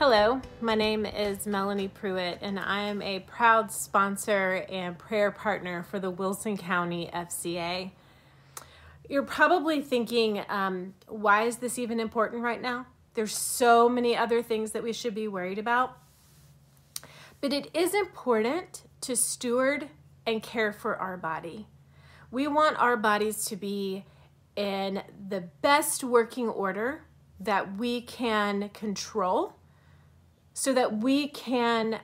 Hello, my name is Melanie Pruitt, and I am a proud sponsor and prayer partner for the Wilson County FCA. You're probably thinking, why is this even important right now? There's so many other things that we should be worried about. But it is important to steward and care for our body. We want our bodies to be in the best working order that we can control, so that we can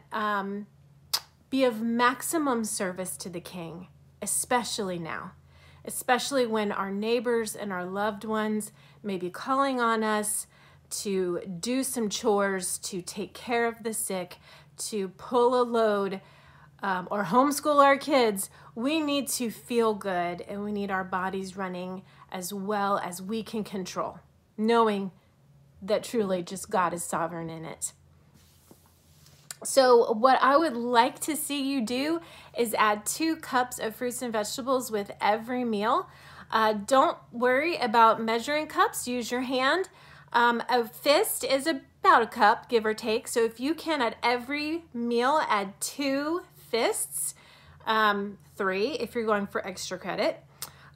be of maximum service to the King, especially now, especially when our neighbors and our loved ones may be calling on us to do some chores, to take care of the sick, to pull a load, or homeschool our kids. We need to feel good, and we need our bodies running as well as we can control, knowing that truly just God is sovereign in it. So what I would like to see you do is add 2 cups of fruits and vegetables with every meal. Don't worry about measuring cups. Use your hand. A fist is about a cup, give or take. So if you can, at every meal, add 2 fists, 3 if you're going for extra credit,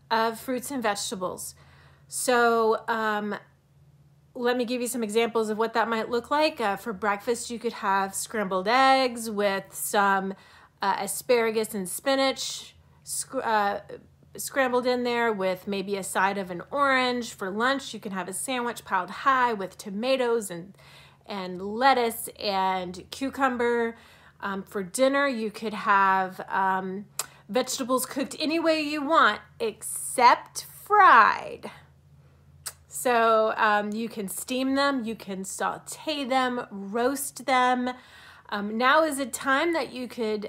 of fruits and vegetables. So let me give you some examples of what that might look like. For breakfast, you could have scrambled eggs with some asparagus and spinach scrambled in there with maybe a side of an orange. For lunch, you can have a sandwich piled high with tomatoes and lettuce and cucumber. For dinner, you could have vegetables cooked any way you want except fried. So you can steam them, you can saute them, roast them. Now is a time that you could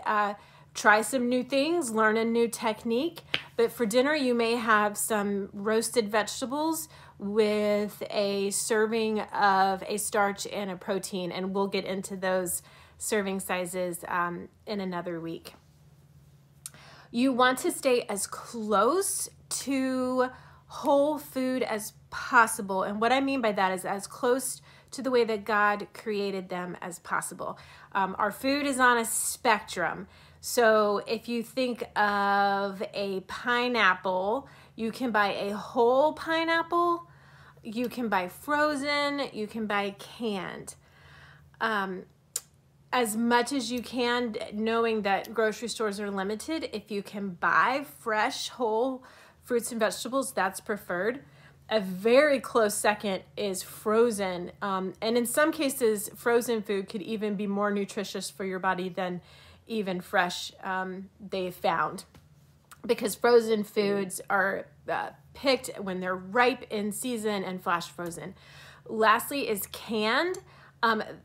try some new things, learn a new technique. But for dinner, you may have some roasted vegetables with a serving of a starch and a protein, and we'll get into those serving sizes in another week. You want to stay as close to whole food as possible. And what I mean by that is as close to the way that God created them as possible. Our food is on a spectrum. So if you think of a pineapple, you can buy a whole pineapple, you can buy frozen, you can buy canned. As much as you can, knowing that grocery stores are limited, if you can buy fresh, whole fruits and vegetables, that's preferred. A very close second is frozen. And in some cases, frozen food could even be more nutritious for your body than even fresh they've found. Because frozen foods are picked when they're ripe in season and flash frozen. Lastly is canned.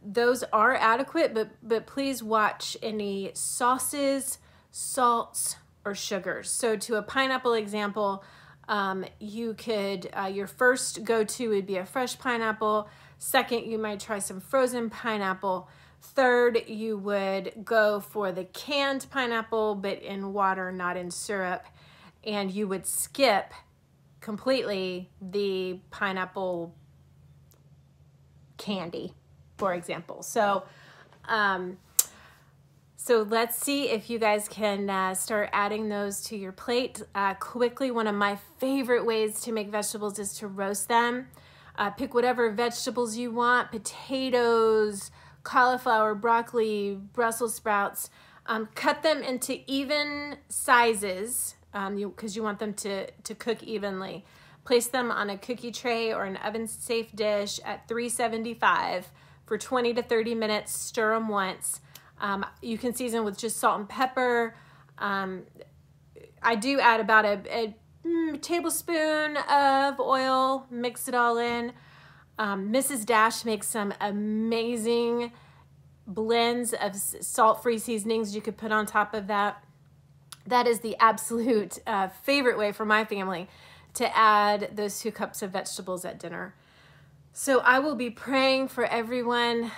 Those are adequate, but please watch any sauces, salts, or sugars. So to a pineapple example, you could, your first go-to would be a fresh pineapple. Second, you might try some frozen pineapple. Third, you would go for the canned pineapple, but in water, not in syrup. And you would skip completely the pineapple candy, for example. So let's see if you guys can start adding those to your plate. Quickly, one of my favorite ways to make vegetables is to roast them. Pick whatever vegetables you want, potatoes, cauliflower, broccoli, Brussels sprouts. Cut them into even sizes because you want them to cook evenly. Place them on a cookie tray or an oven-safe dish at 375 for 20 to 30 minutes. Stir them once. You can season with just salt and pepper. I do add about a tablespoon of oil, mix it all in. Mrs. Dash makes some amazing blends of salt-free seasonings you could put on top of that. That is the absolute favorite way for my family to add those 2 cups of vegetables at dinner. So I will be praying for everyone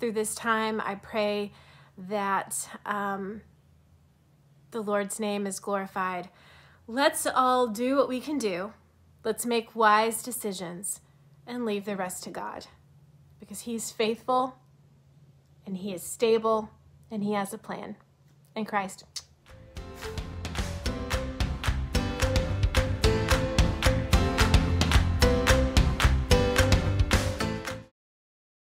through this time. I pray that the Lord's name is glorified. Let's all do what we can do. Let's make wise decisions and leave the rest to God, because He's faithful and he is stable, and he has a plan in Christ.